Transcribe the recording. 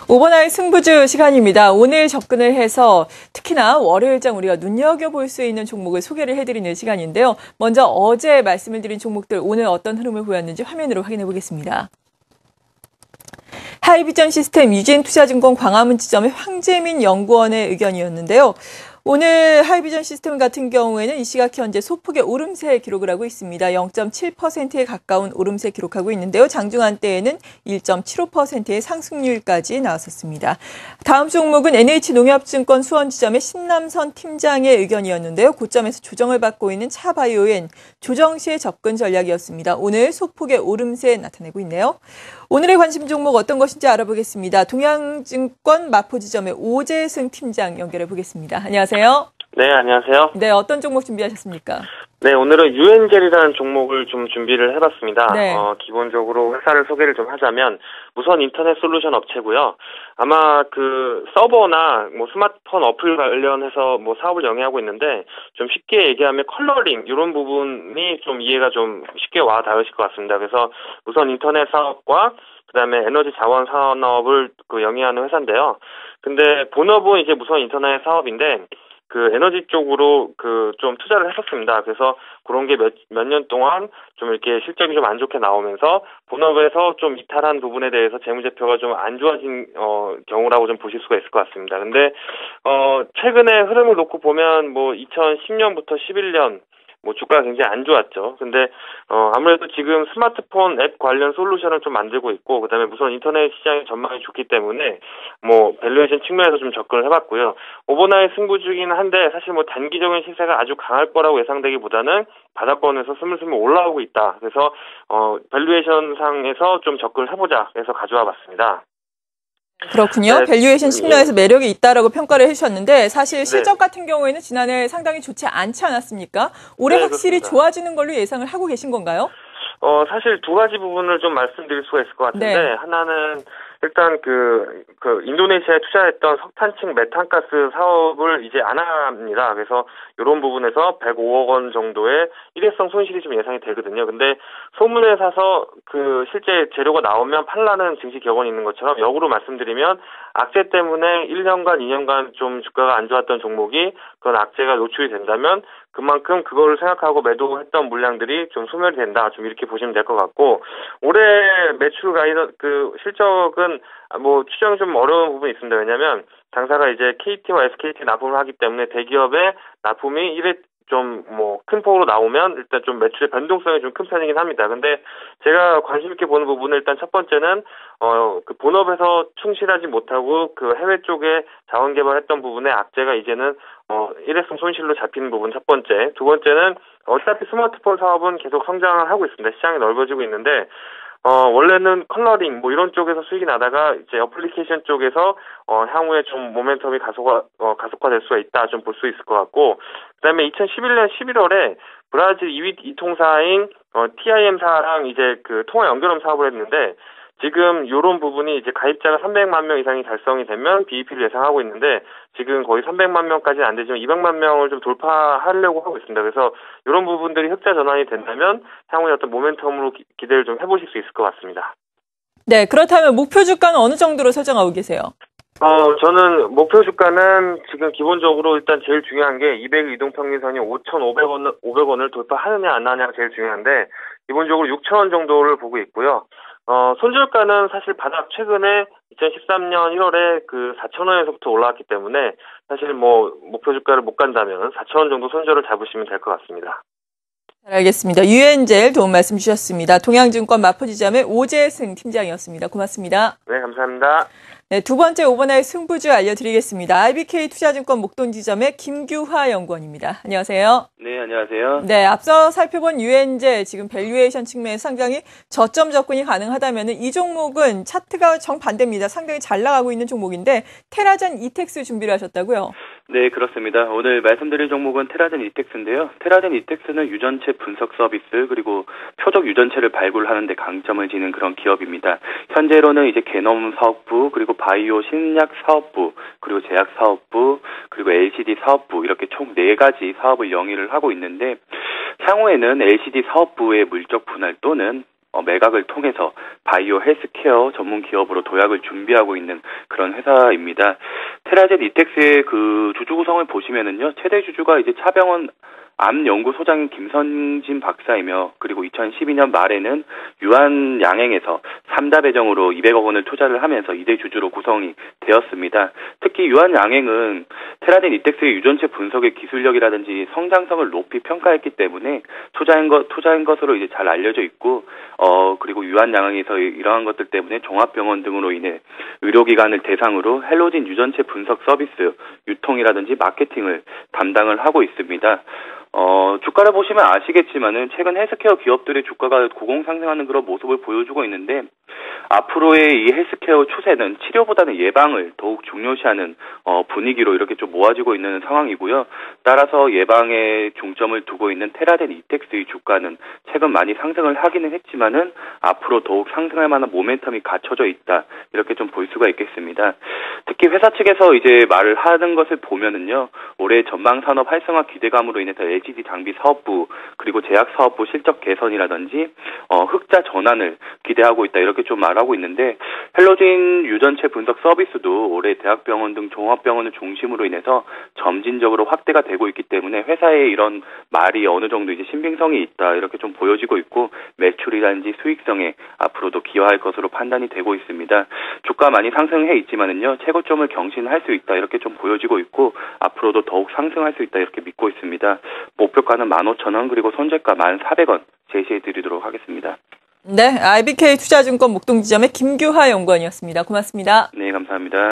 오버나잇 승부주 시간입니다. 오늘 접근을 해서 특히나 월요일장 우리가 눈여겨볼 수 있는 종목을 소개를 해드리는 시간인데요. 먼저 어제 말씀을 드린 종목들 오늘 어떤 흐름을 보였는지 화면으로 확인해 보겠습니다. 하이비전 시스템 유진투자증권 광화문 지점의 황재민 연구원의 의견이었는데요. 오늘 하이비전 시스템 같은 경우에는 이 시각 현재 소폭의 오름세 기록을 하고 있습니다. 0.7%에 가까운 오름세 기록하고 있는데요. 장중한 때에는 1.75%의 상승률까지 나왔었습니다. 다음 종목은 NH농협증권 수원지점의 신남선 팀장의 의견이었는데요. 고점에서 조정을 받고 있는 차바이오엔 조정 시의 접근 전략이었습니다. 오늘 소폭의 오름세 나타내고 있네요. 오늘의 관심 종목 어떤 것인지 알아보겠습니다. 동양증권 마포지점의 오재승 팀장 연결해 보겠습니다. 안녕하세요. 네, 안녕하세요. 네, 어떤 종목 준비하셨습니까? 네, 오늘은 유엔젤이라는 종목을 좀 준비를 해봤습니다. 네. 기본적으로 회사를 소개를 좀 하자면 무선 인터넷 솔루션 업체고요. 아마 그 서버나 뭐 스마트폰 어플 관련해서 뭐 사업을 영위하고 있는데 좀 쉽게 얘기하면 컬러링 이런 부분이 좀 이해가 좀 쉽게 와 닿으실 것 같습니다. 그래서 무선 인터넷 사업과 그다음에 에너지 자원 산업을 영위하는 회사인데요. 근데 본업은 이제 무선 인터넷 사업인데 그 에너지 쪽으로 좀 투자를 했었습니다. 그래서 그런 게 몇 년 동안 좀 이렇게 실적이 좀 안 좋게 나오면서 본업에서 좀 이탈한 부분에 대해서 재무제표가 좀 안 좋아진 경우라고 좀 보실 수가 있을 것 같습니다. 근데 최근에 흐름을 놓고 보면 뭐 2010년부터 11년 뭐 주가가 굉장히 안 좋았죠. 근데 아무래도 지금 스마트폰 앱 관련 솔루션을 좀 만들고 있고 그다음에 무선 인터넷 시장의 전망이 좋기 때문에 뭐 밸류에이션 측면에서 좀 접근을 해봤고요. 오버나잇 승부주긴 한데 사실 뭐 단기적인 시세가 아주 강할 거라고 예상되기보다는 바닥권에서 스물스물 올라오고 있다. 그래서 밸류에이션 상에서 좀 접근을 해보자 해서 가져와 봤습니다. 그렇군요. 네. 밸류에이션 측면에서 매력이 있다라고 평가를 해주셨는데 사실 실적 같은 경우에는 지난해 상당히 좋지 않지 않았습니까? 올해 확실히 그렇습니다. 좋아지는 걸로 예상을 하고 계신 건가요? 사실 두 가지 부분을 좀 말씀드릴 수가 있을 것 같은데 하나는 일단 인도네시아에 투자했던 석탄층 메탄가스 사업을 이제 안 합니다. 그래서 이런 부분에서 105억 원 정도의 일회성 손실이 좀 예상이 되거든요. 근데 소문에 사서 실제 재료가 나오면 팔라는 증시 격언이 있는 것처럼 역으로 말씀드리면 악재 때문에 1년간, 2년간 좀 주가가 안 좋았던 종목이 그런 악재가 노출이 된다면 그만큼 그거를 생각하고 매도했던 물량들이 좀 소멸이 된다. 좀 이렇게 보시면 될 것 같고 올해 매출 실적은 뭐 추정이 좀 어려운 부분이 있습니다. 왜냐하면 당사가 이제 KT와 SKT 납품을 하기 때문에 대기업의 납품이 좀 뭐 큰 폭으로 나오면 일단 좀 매출의 변동성이 좀 큰 편이긴 합니다. 근데 제가 관심 있게 보는 부분은 일단 첫 번째는 본업에서 충실하지 못하고 해외 쪽에 자원 개발했던 부분에 악재가 이제는 일회성 손실로 잡히는 부분 첫 번째. 두 번째는 어차피 스마트폰 사업은 계속 성장을 하고 있습니다. 시장이 넓어지고 있는데 원래는 컬러링 뭐 이런 쪽에서 수익이 나다가 이제 어플리케이션 쪽에서 향후에 좀 모멘텀이 가속화될 수가 있다 좀 볼 수 있을 것 같고 그다음에 2011년 11월에 브라질 2위 이통사인 TIM사랑 이제 통화 연결음 사업을 했는데 지금 이런 부분이 이제 가입자가 300만 명 이상이 달성이 되면 BEP를 예상하고 있는데 지금 거의 300만 명까지는 안 되지만 200만 명을 좀 돌파하려고 하고 있습니다. 그래서 이런 부분들이 흑자 전환이 된다면 향후에 어떤 모멘텀으로 기대를 좀 해보실 수 있을 것 같습니다. 네, 그렇다면 목표 주가는 어느 정도로 설정하고 계세요? 저는 목표 주가는 지금 기본적으로 일단 제일 중요한 게 200일 이동평균선이 5,500원을 돌파하느냐 안 하느냐가 제일 중요한데 기본적으로 6,000원 정도를 보고 있고요. 손절가는 사실 바닥 최근에 2013년 1월에 4,000원에서부터 올라왔기 때문에 사실 뭐 목표 주가를 못 간다면 4,000원 정도 손절을 잡으시면 될 것 같습니다. 잘 알겠습니다. 유엔젤 도움 말씀 주셨습니다. 동양증권 마포지점의 오재승 팀장이었습니다. 고맙습니다. 네, 감사합니다. 네, 두 번째 오버나잇 승부주 알려드리겠습니다. IBK 투자증권 목동지점의 김규화 연구원입니다. 안녕하세요. 네, 안녕하세요. 네, 앞서 살펴본 유엔젤 지금 밸류에이션 측면에서 상당히 저점 접근이 가능하다면 이 종목은 차트가 정반대입니다. 상당히 잘 나가고 있는 종목인데 테라젠 이텍스 준비를 하셨다고요? 네, 그렇습니다. 오늘 말씀드릴 종목은 테라젠 이텍스인데요. 테라젠 이텍스는 유전체 분석 서비스 그리고 표적 유전체를 발굴하는 데 강점을 지닌 그런 기업입니다. 현재로는 이제 게놈 사업부 그리고 바이오 신약 사업부 그리고 제약 사업부 그리고 LCD 사업부 이렇게 총 4가지 사업을 영위를 하고 있는데 향후에는 LCD 사업부의 물적 분할 또는 매각을 통해서 바이오 헬스케어 전문 기업으로 도약을 준비하고 있는 그런 회사입니다. 테라젠 이텍스의 그 주주 구성을 보시면은요, 최대 주주가 이제 차병원 암연구소장인 김선진 박사이며, 그리고 2012년 말에는 유한양행에서 3다 배정으로 200억 원을 투자를 하면서 2대 주주로 구성이 되었습니다. 특히 유한양행은 테라젠 이텍스의 유전체 분석의 기술력이라든지 성장성을 높이 평가했기 때문에 투자한 것으로 이제 잘 알려져 있고, 그리고 유한양행에서 이러한 것들 때문에 종합병원 등으로 인해 의료기관을 대상으로 헬로진 유전체 분석 서비스, 유통이라든지 마케팅을 담당을 하고 있습니다. 주가를 보시면 아시겠지만은 최근 헬스케어 기업들의 주가가 고공상승하는 그런 모습을 보여주고 있는데 앞으로의 이 헬스케어 추세는 치료보다는 예방을 더욱 중요시하는 분위기로 이렇게 좀 모아지고 있는 상황이고요. 따라서 예방에 중점을 두고 있는 테라젠 이텍스의 주가는 최근 많이 상승을 하기는 했지만은 앞으로 더욱 상승할 만한 모멘텀이 갖춰져 있다. 이렇게 좀 볼 수가 있겠습니다. 특히 회사 측에서 이제 말을 하는 것을 보면은요. 올해 전방 산업 활성화 기대감으로 인해서 LCD 장비 사업부 그리고 제약 사업부 실적 개선이라든지 흑자 전환을 기대하고 있다. 이렇게 좀 말하고 있는데 헬로진 유전체 분석 서비스도 올해 대학병원 등 종합병원을 중심으로 인해서 점진적으로 확대가 되고 있기 때문에 회사의 이런 말이 어느 정도 이제 신빙성이 있다. 이렇게 좀 보여지고 있고 매출이라든지 수익성에 앞으로도 기여할 것으로 판단이 되고 있습니다. 주가 많이 상승해 있지만은요. 최고점을 경신할 수 있다. 이렇게 좀 보여지고 있고 앞으로도 더욱 상승할 수 있다. 이렇게 믿고 있습니다. 목표가는 15,000원 그리고 손절가 1,400원 제시해 드리도록 하겠습니다. 네, IBK 투자증권 목동지점의 김규하 연구원이었습니다. 고맙습니다. 네, 감사합니다.